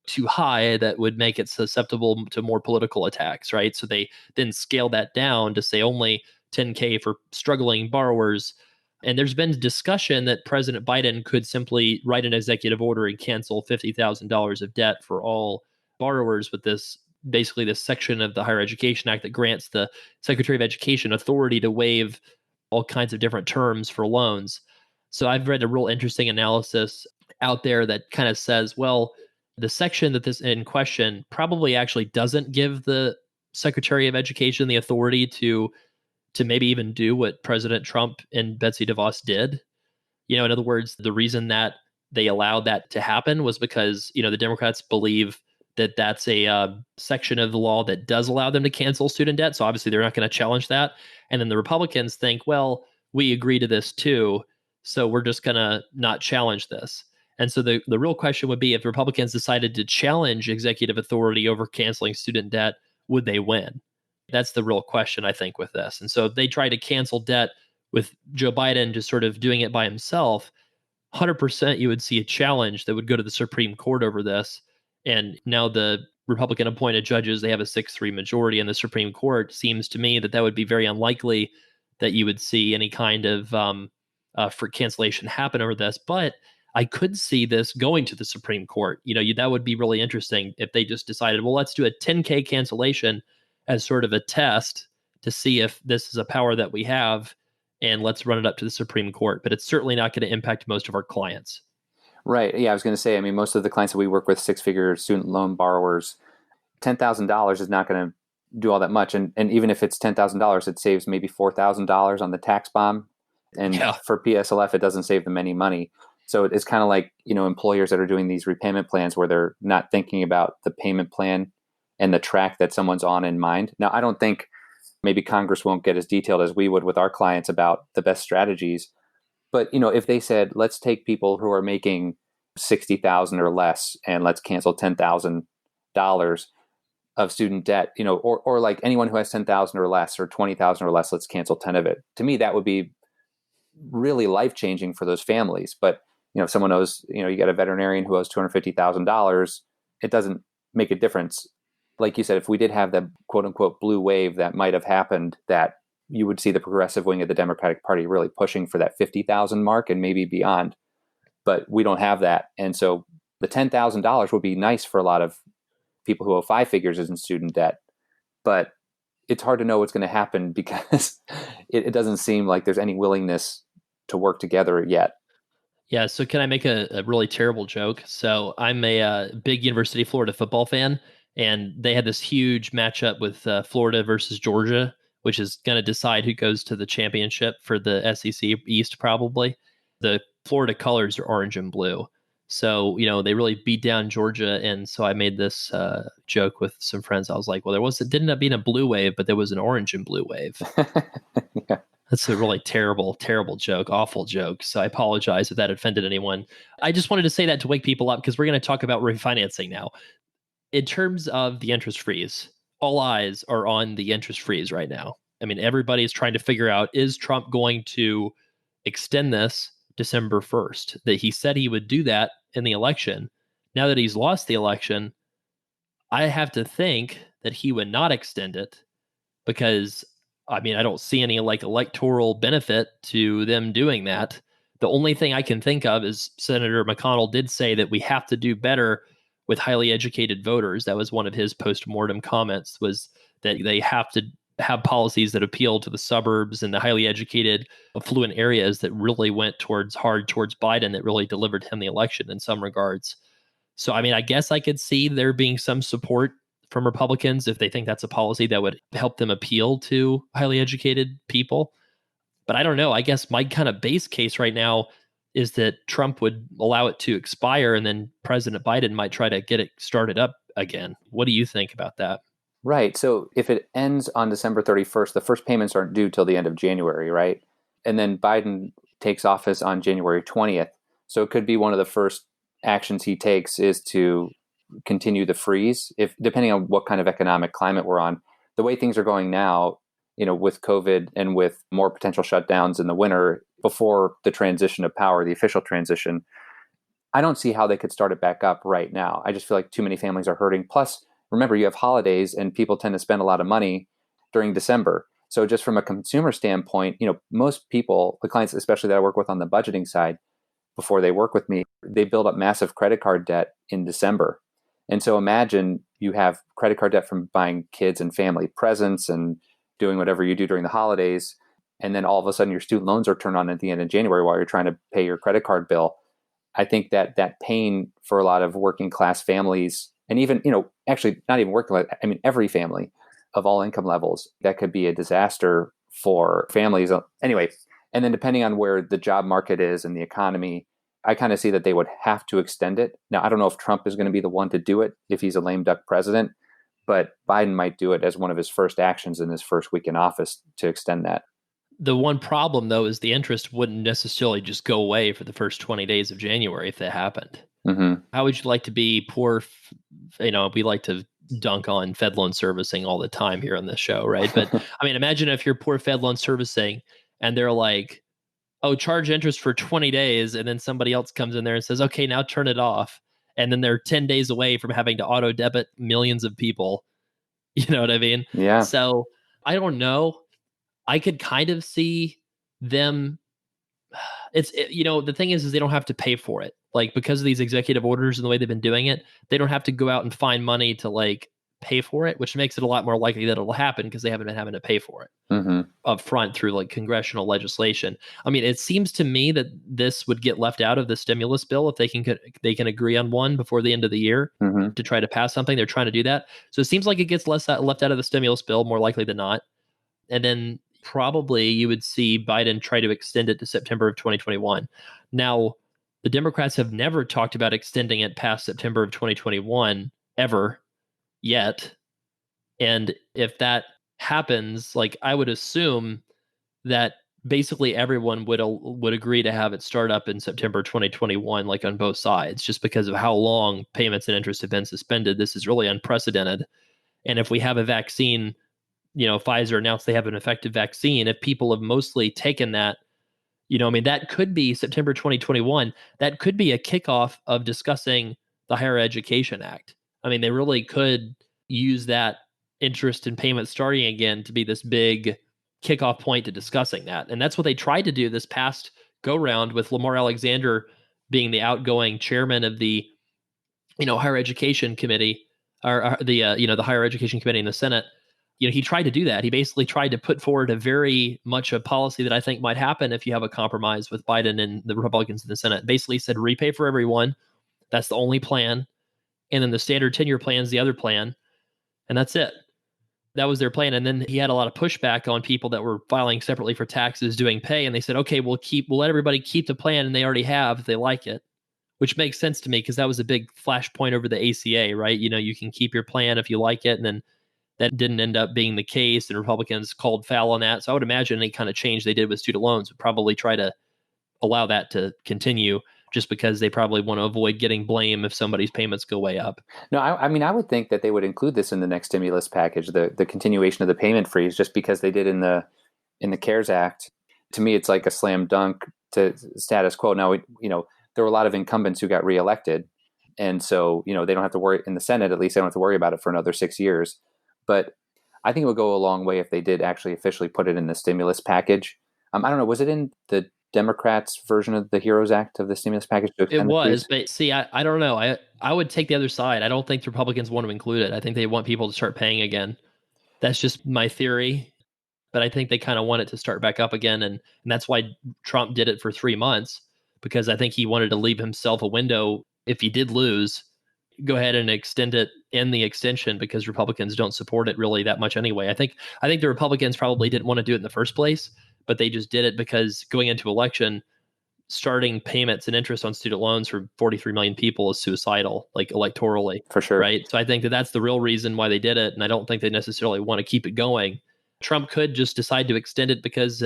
Speaker 1: too high, that would make it susceptible to more political attacks, right? So they then scaled that down to say only 10K for struggling borrowers. And there's been discussion that President Biden could simply write an executive order and cancel $50,000 of debt for all borrowers with this, basically this section of the Higher Education Act that grants the Secretary of Education authority to waive all kinds of different terms for loans. So I've read a real interesting analysis out there that kind of says, well, the section that this in question probably actually doesn't give the Secretary of Education the authority to maybe even do what President Trump and Betsy DeVos did. In other words, the reason that they allowed that to happen was because, the Democrats believe that that's a section of the law that does allow them to cancel student debt. So obviously they're not going to challenge that. And then the Republicans think, well, we agree to this too, so we're just going to not challenge this. And so the real question would be, if Republicans decided to challenge executive authority over canceling student debt, would they win? That's the real question, I think, with this. And so they try to cancel debt with Joe Biden just sort of doing it by himself. 100% you would see a challenge that would go to the Supreme Court over this. And now the Republican appointed judges, they have a 6-3 majority in the Supreme Court. Seems to me that would be very unlikely that you would see any kind of for cancellation happen over this. But I could see this going to the Supreme Court. That would be really interesting if they just decided, well, let's do a 10K cancellation as sort of a test to see if this is a power that we have, and let's run it up to the Supreme Court. But it's certainly not going to impact most of our clients.
Speaker 2: Right. Yeah, I was going to say, I mean, most of the clients that we work with, 6-figure student loan borrowers, $10,000 is not going to do all that much. And even if it's $10,000, it saves maybe $4,000 on the tax bomb. And for PSLF, it doesn't save them any money. So it's kind of like, employers that are doing these repayment plans where they're not thinking about the payment plan and the track that someone's on in mind. Now, I don't think maybe Congress won't get as detailed as we would with our clients about the best strategies. But, if they said, let's take people who are making $60,000 or less, and let's cancel $10,000 of student debt, or like anyone who has 10,000 or less or 20,000 or less, let's cancel 10 of it. To me, that would be really life-changing for those families. But, if someone owes, you got a veterinarian who owes $250,000, it doesn't make a difference. Like you said, if we did have the quote unquote blue wave that might have happened, that you would see the progressive wing of the Democratic Party really pushing for that 50,000 mark and maybe beyond. But we don't have that. And so the $10,000 would be nice for a lot of people who owe five figures in student debt. But it's hard to know what's going to happen because it doesn't seem like there's any willingness to work together yet.
Speaker 1: Yeah, so can I make a really terrible joke? So I'm a big University of Florida football fan, and they had this huge matchup with Florida versus Georgia, which is going to decide who goes to the championship for the SEC East, probably. The Florida colors are orange and blue. So, they really beat down Georgia. And so I made this joke with some friends. I was like, well, it didn't end up being a blue wave, but there was an orange and blue wave.
Speaker 2: Yeah.
Speaker 1: That's a really terrible, terrible joke, awful joke. So I apologize if that offended anyone. I just wanted to say that to wake people up because we're going to talk about refinancing now. In terms of the interest freeze, all eyes are on the interest freeze right now. I mean, everybody's trying to figure out, is Trump going to extend this December 1st? That he said he would do that in the election. Now that he's lost the election, I have to think that he would not extend it because I don't see any like electoral benefit to them doing that. The only thing I can think of is Senator McConnell did say that we have to do better with highly educated voters. That was one of his post-mortem comments, was that they have to have policies that appeal to the suburbs and the highly educated, affluent areas that really went hard towards Biden, that really delivered him the election in some regards. So, I guess I could see there being some support from Republicans if they think that's a policy that would help them appeal to highly educated people. But I don't know. I guess my kind of base case right now is that Trump would allow it to expire and then President Biden might try to get it started up again. What do you think about that?
Speaker 2: Right. So if it ends on December 31st, the first payments aren't due till the end of January, right? And then Biden takes office on January 20th. So it could be one of the first actions he takes is to continue the freeze, if depending on what kind of economic climate we're on. The way things are going now, with COVID and with more potential shutdowns in the winter before the transition of power, the official transition, I don't see how they could start it back up right now. I just feel like too many families are hurting. Plus, remember, you have holidays and people tend to spend a lot of money during December. So just from a consumer standpoint, most people, the clients, especially that I work with on the budgeting side, before they work with me, they build up massive credit card debt in December. And so imagine you have credit card debt from buying kids and family presents and doing whatever you do during the holidays. And then all of a sudden your student loans are turned on at the end of January while you're trying to pay your credit card bill. I think that pain for a lot of working class families, and even, actually not even working class, every family of all income levels, that could be a disaster for families. Anyway, and then depending on where the job market is and the economy, I kind of see that they would have to extend it. Now, I don't know if Trump is going to be the one to do it if he's a lame duck president, but Biden might do it as one of his first actions in his first week in office to extend that.
Speaker 1: The one problem, though, is the interest wouldn't necessarily just go away for the first 20 days of January if that happened.
Speaker 2: Mm-hmm.
Speaker 1: How would you like to be poor? We like to dunk on Fed loan servicing all the time here on this show, right? But imagine if you're poor Fed loan servicing and they're like, oh, charge interest for 20 days. And then somebody else comes in there and says, okay, now turn it off. And then they're 10 days away from having to auto debit millions of people. You know what I mean?
Speaker 2: Yeah.
Speaker 1: So I don't know. I could kind of see them. The thing is they don't have to pay for it. Like, because of these executive orders and the way they've been doing it, they don't have to go out and find money to like pay for it, which makes it a lot more likely that it'll happen because they haven't been having to pay for it up front through like congressional legislation. It seems to me that this would get left out of the stimulus bill if they can agree on one before the end of the year to try to pass something. They're trying to do that. So it seems like it gets left out of the stimulus bill more likely than not. And then probably you would see Biden try to extend it to September of 2021. Now, the Democrats have never talked about extending it past September of 2021 ever yet. And if that happens, like, I would assume that basically everyone would agree to have it start up in September 2021, like on both sides, just because of how long payments and interest have been suspended. This is really unprecedented. And if we have a vaccine, Pfizer announced they have an effective vaccine. If people have mostly taken that, I mean, that could be September 2021. That could be a kickoff of discussing the Higher Education Act. I mean, they really could use that interest and payment starting again to be this big kickoff point to discussing that. And that's what they tried to do this past go round with Lamar Alexander being the outgoing chairman of the, Higher Education Committee or the Higher Education Committee in the Senate. He tried to do that. He basically tried to put forward a very much a policy that I think might happen if you have a compromise with Biden and the Republicans in the Senate. Basically said repay for everyone. That's the only plan. And then the standard tenure plan is the other plan. And that's it. That was their plan. And then he had a lot of pushback on people that were filing separately for taxes, doing pay. And they said, okay, we'll let everybody keep the plan. And they already have if they like it, which makes sense to me because that was a big flashpoint over the ACA, right? You can keep your plan if you like it. And then that didn't end up being the case, and Republicans called foul on that. So I would imagine any kind of change they did with student loans would probably try to allow that to continue, just because they probably want to avoid getting blame if somebody's payments go way up.
Speaker 2: No, I mean, I would think that they would include this in the next stimulus package, the continuation of the payment freeze, just because they did in the CARES Act. To me, it's like a slam dunk to status quo. Now, there were a lot of incumbents who got reelected, and so they don't have to worry in the Senate. At least they don't have to worry about it for another 6 years. But I think it would go a long way if they did actually officially put it in the stimulus package. I don't know. Was it in the Democrats' version of the HEROES Act of the stimulus package?
Speaker 1: It was, but see, I don't know. I would take the other side. I don't think the Republicans want to include it. I think they want people to start paying again. That's just my theory. But I think they kind of want it to start back up again. And that's why Trump did it for 3 months, because I think he wanted to leave himself a window. If he did lose, go ahead and extend it in the extension, because Republicans don't support it really that much anyway. I think the Republicans probably didn't want to do it in the first place, but they just did it because going into election, starting payments and interest on student loans for 43 million people is suicidal, like electorally.
Speaker 2: For sure.
Speaker 1: Right. So I think that's the real reason why they did it. And I don't think they necessarily want to keep it going. Trump could just decide to extend it because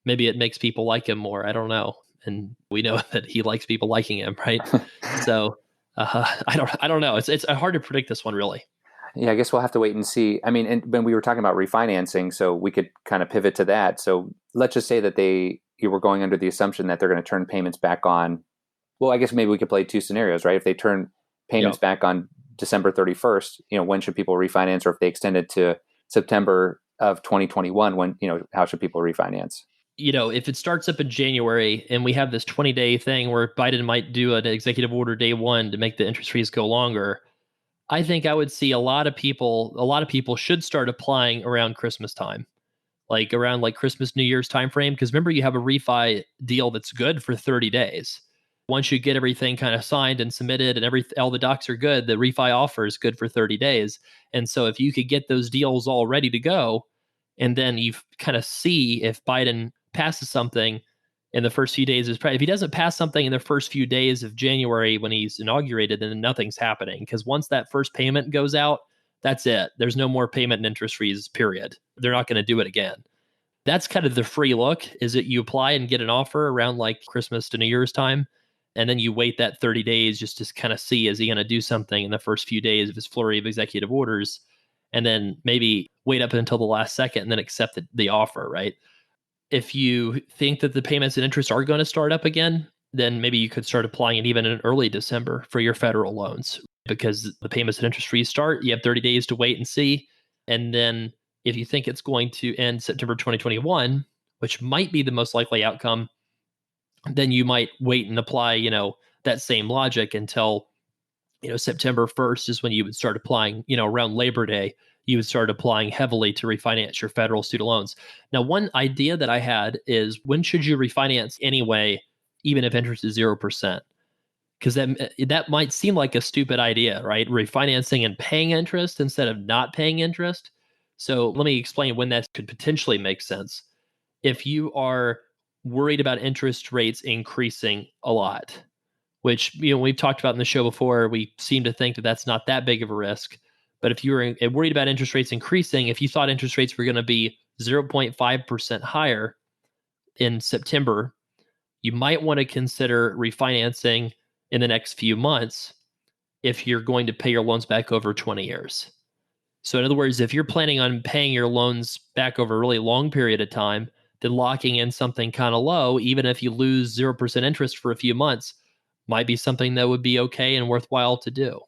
Speaker 1: maybe it makes people like him more. I don't know. And we know that he likes people liking him. Right. So I don't know. It's hard to predict this one, really.
Speaker 2: Yeah, I guess we'll have to wait and see. I mean, and when we were talking about refinancing, so we could kind of pivot to that. So let's just say that you were going under the assumption that they're going to turn payments back on. Well, I guess maybe we could play two scenarios, right? If they turn payments back on December 31st, when should people refinance? Or if they extend it to September of 2021, when, how should people refinance?
Speaker 1: If it starts up in January and we have this 20-day thing where Biden might do an executive order day one to make the interest freeze go longer, I think I would see a lot of people should start applying around Christmas time, like around like Christmas, New Year's timeframe. Because remember, you have a refi deal that's good for 30 days. Once you get everything kind of signed and submitted and all the docs are good, the refi offer is good for 30 days. And so if you could get those deals all ready to go, and then you kind of see if Biden passes something in the first few days, if he doesn't pass something in the first few days of January when he's inaugurated, then nothing's happening. Because once that first payment goes out, that's it. There's no more payment and interest freeze, period. They're not going to do it again. That's kind of the free look, is that you apply and get an offer around like Christmas to New Year's time. And then you wait that 30 days just to kind of see, is he going to do something in the first few days of his flurry of executive orders? And then maybe wait up until the last second and then accept the offer, right? If you think that the payments and interest are going to start up again, then maybe you could start applying it even in early December for your federal loans, because the payments and interest freeze start. You have 30 days to wait and see. And then if you think it's going to end September 2021, which might be the most likely outcome, then you might wait and apply, that same logic until, September 1st is when you would start applying, around Labor Day, you would start applying heavily to refinance your federal student loans. Now, one idea that I had is, when should you refinance anyway, even if interest is 0%? Because that might seem like a stupid idea, right? Refinancing and paying interest instead of not paying interest. So let me explain when that could potentially make sense. If you are worried about interest rates increasing a lot, which we've talked about in the show before, we seem to think that that's not that big of a risk. But if you were worried about interest rates increasing, if you thought interest rates were going to be 0.5% higher, in September, you might want to consider refinancing in the next few months if you're going to pay your loans back over 20 years. So in other words, if you're planning on paying your loans back over a really long period of time, then locking in something kind of low, even if you lose 0% interest for a few months, might be something that would be okay and worthwhile to do.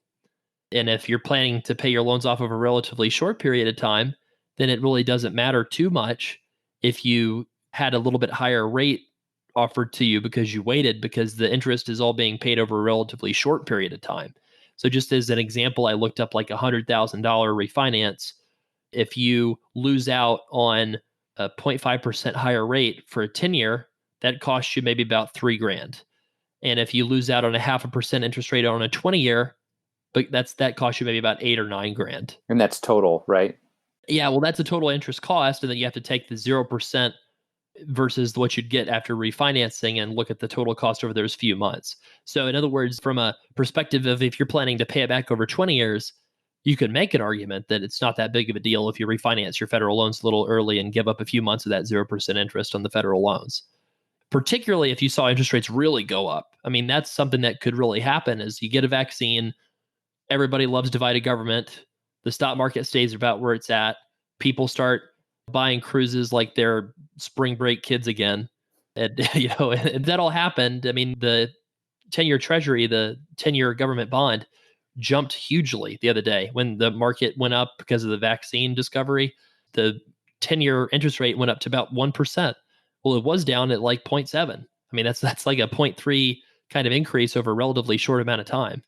Speaker 1: And if you're planning to pay your loans off over a relatively short period of time, then it really doesn't matter too much if you had a little bit higher rate offered to you because you waited, because the interest is all being paid over a relatively short period of time. So, just as an example, I looked up like $100,000 refinance. If you lose out on a 0.5% higher rate for a 10-year, that costs you maybe about 3 grand. And if you lose out on a 0.5% interest rate on a 20-year, but that costs you maybe about 8 or 9 grand.
Speaker 2: And that's total, right?
Speaker 1: Yeah, well, that's a total interest cost, and then you have to take the 0% versus what you'd get after refinancing and look at the total cost over those few months. So, in other words, from a perspective of if you're planning to pay it back over 20 years, you could make an argument that it's not that big of a deal if you refinance your federal loans a little early and give up a few months of that 0% interest on the federal loans. Particularly if you saw interest rates really go up. I mean, that's something that could really happen is you get a vaccine, everybody loves divided government. The stock market stays about where it's at. People start buying cruises like they're spring break kids again. And, and that all happened. I mean, the 10-year treasury, the 10-year government bond jumped hugely the other day when the market went up because of the vaccine discovery. The 10-year interest rate went up to about 1%. Well, it was down at like 0.7. I mean, that's like a 0.3 kind of increase over a relatively short amount of time.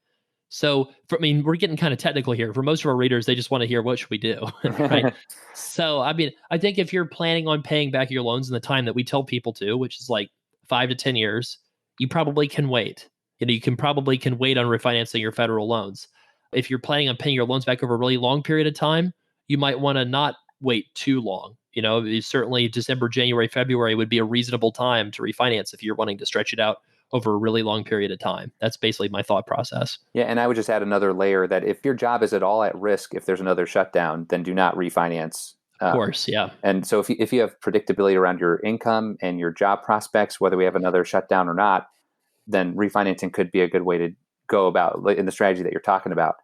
Speaker 1: So, we're getting kind of technical here. For most of our readers, they just want to hear what should we do, right? So, I think if you're planning on paying back your loans in the time that we tell people to, which is like 5 to 10 years, you probably can wait. You can probably wait on refinancing your federal loans. If you're planning on paying your loans back over a really long period of time, you might want to not wait too long. Certainly December, January, February would be a reasonable time to refinance if you're wanting to stretch it out over a really long period of time. That's basically my thought process.
Speaker 2: Yeah, and I would just add another layer that if your job is at all at risk, if there's another shutdown, then do not refinance.
Speaker 1: Of course, yeah.
Speaker 2: And so if you have predictability around your income and your job prospects, whether we have another shutdown or not, then refinancing could be a good way to go about in the strategy that you're talking about.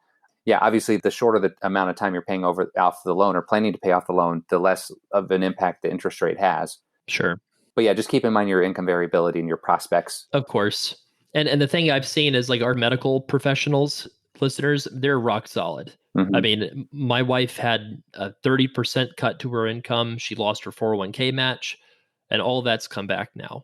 Speaker 2: Yeah, obviously, the shorter the amount of time you're paying off the loan or planning to pay off the loan, the less of an impact the interest rate has.
Speaker 1: Sure.
Speaker 2: But yeah, just keep in mind your income variability and your prospects.
Speaker 1: Of course. And the thing I've seen is like our medical professionals, listeners, they're rock solid.
Speaker 2: Mm-hmm.
Speaker 1: I mean, my wife had a 30% cut to her income. She lost her 401k match, and all that's come back now.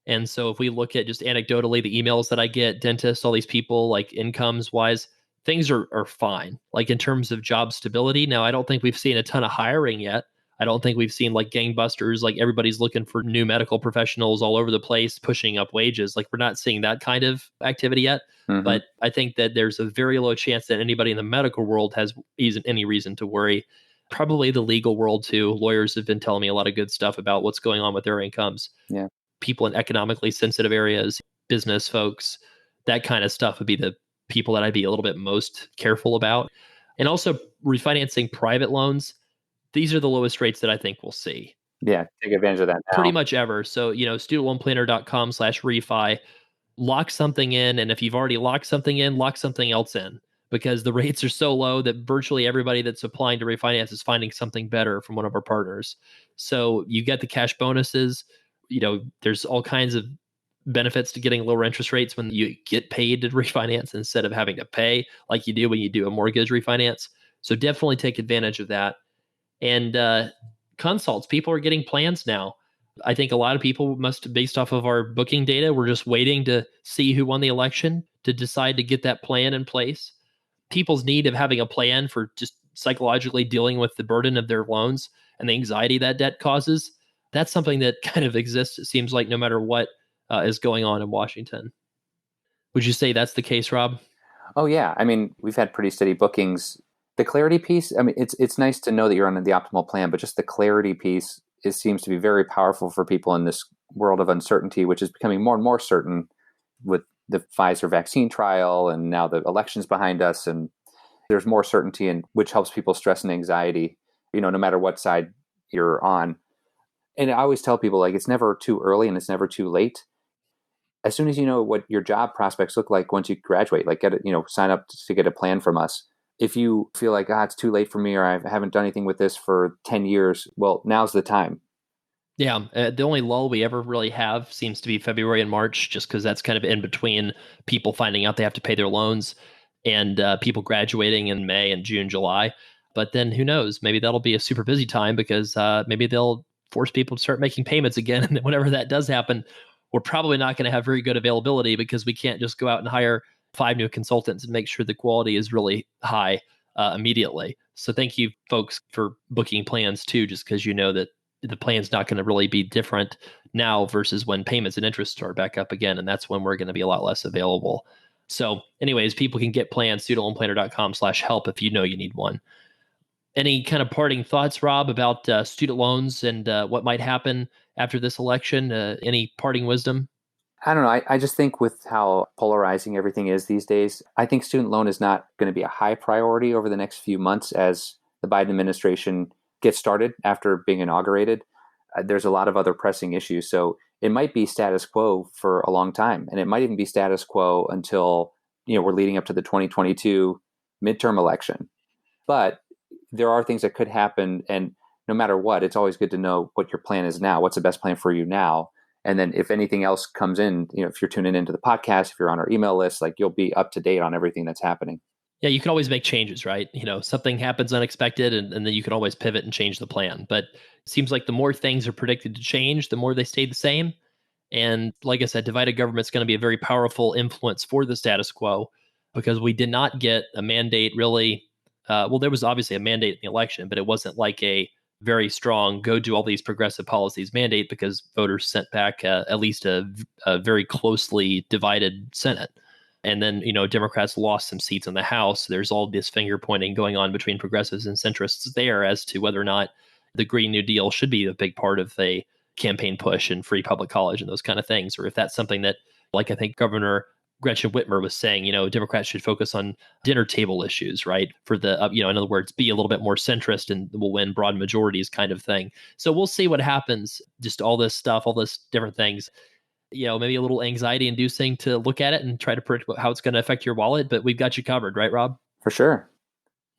Speaker 1: And so if we look at just anecdotally the emails that I get, dentists, all these people, like incomes wise, things are fine. Like in terms of job stability. Now, I don't think we've seen a ton of hiring yet. I don't think we've seen like gangbusters, like everybody's looking for new medical professionals all over the place, pushing up wages. Like we're not seeing that kind of activity yet. Mm-hmm. But I think that there's a very low chance that anybody in the medical world has any reason to worry. Probably the legal world too. Lawyers have been telling me a lot of good stuff about what's going on with their incomes.
Speaker 2: Yeah.
Speaker 1: People in economically sensitive areas, business folks, that kind of stuff would be the people that I'd be a little bit most careful about. And also refinancing private loans. These are the lowest rates that I think we'll see.
Speaker 2: Yeah, take advantage of that now.
Speaker 1: Pretty much ever. So, studentloanplanner.com/refi, lock something in. And if you've already locked something in, lock something else in, because the rates are so low that virtually everybody that's applying to refinance is finding something better from one of our partners. So you get the cash bonuses. There's all kinds of benefits to getting lower interest rates when you get paid to refinance instead of having to pay like you do when you do a mortgage refinance. So definitely take advantage of that. And consults, people are getting plans now. I think a lot of people must, based off of our booking data, we're just waiting to see who won the election to decide to get that plan in place. People's need of having a plan for just psychologically dealing with the burden of their loans and the anxiety that debt causes, that's something that kind of exists, it seems like, no matter what is going on in Washington. Would you say that's the case, Rob?
Speaker 2: Oh, yeah. I mean, we've had pretty steady bookings. The clarity piece, I mean, it's nice to know that you're on the optimal plan, but just the clarity piece, it seems to be very powerful for people in this world of uncertainty, which is becoming more and more certain with the Pfizer vaccine trial, and now the election's behind us, and there's more certainty, and which helps people stress and anxiety, no matter what side you're on. And I always tell people, like, it's never too early and it's never too late. As soon as you know what your job prospects look like once you graduate, like, get it, sign up to get a plan from us. If you feel like, it's too late for me, or I haven't done anything with this for 10 years, well, now's the time.
Speaker 1: Yeah, the only lull we ever really have seems to be February and March, just because that's kind of in between people finding out they have to pay their loans and people graduating in May and June, July. But then who knows? Maybe that'll be a super busy time because maybe they'll force people to start making payments again. And whenever that does happen, we're probably not going to have very good availability because we can't just go out and hire 5 new consultants and make sure the quality is really high immediately. So thank you, folks, for booking plans too, just because you know that the plan's not going to really be different now versus when payments and interest start back up again. And that's when we're going to be a lot less available. So anyways, people can get plans, studentloanplanner.com/help if you know you need one. Any kind of parting thoughts, Rob, about student loans and what might happen after this election? Any parting wisdom?
Speaker 2: I don't know. I just think with how polarizing everything is these days, I think student loan is not going to be a high priority over the next few months as the Biden administration gets started after being inaugurated. There's a lot of other pressing issues. So it might be status quo for a long time. And it might even be status quo until, we're leading up to the 2022 midterm election. But there are things that could happen. And no matter what, it's always good to know what your plan is now. What's the best plan for you now? And then if anything else comes in, if you're tuning into the podcast, if you're on our email list, like, you'll be up to date on everything that's happening.
Speaker 1: Yeah, you can always make changes, right? Something happens unexpected and then you can always pivot and change the plan. But it seems like the more things are predicted to change, the more they stay the same. And like I said, divided government is going to be a very powerful influence for the status quo because we did not get a mandate really. Well, there was obviously a mandate in the election, but it wasn't like a very strong go do all these progressive policies mandate because voters sent back at least a very closely divided Senate. And then, Democrats lost some seats in the House. There's all this finger pointing going on between progressives and centrists there as to whether or not the Green New Deal should be a big part of a campaign push and free public college and those kind of things, or if that's something that, like I think Governor Gretchen Whitmer was saying, Democrats should focus on dinner table issues, right? For the, in other words, be a little bit more centrist and will win broad majorities kind of thing. So we'll see what happens. Just all this stuff, all this different things, maybe a little anxiety inducing to look at it and try to predict how it's going to affect your wallet, but we've got you covered, right, Rob?
Speaker 2: For sure.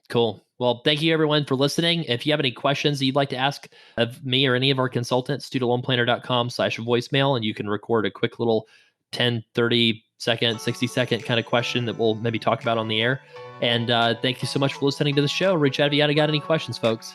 Speaker 1: Cool. Well, thank you everyone for listening. If you have any questions that you'd like to ask of me or any of our consultants, studentloanplanner.com/voicemail, and you can record a quick little 10, 30 second, 60-second kind of question that we'll maybe talk about on the air. And thank you so much for listening to the show. Reach out if you got any questions, folks.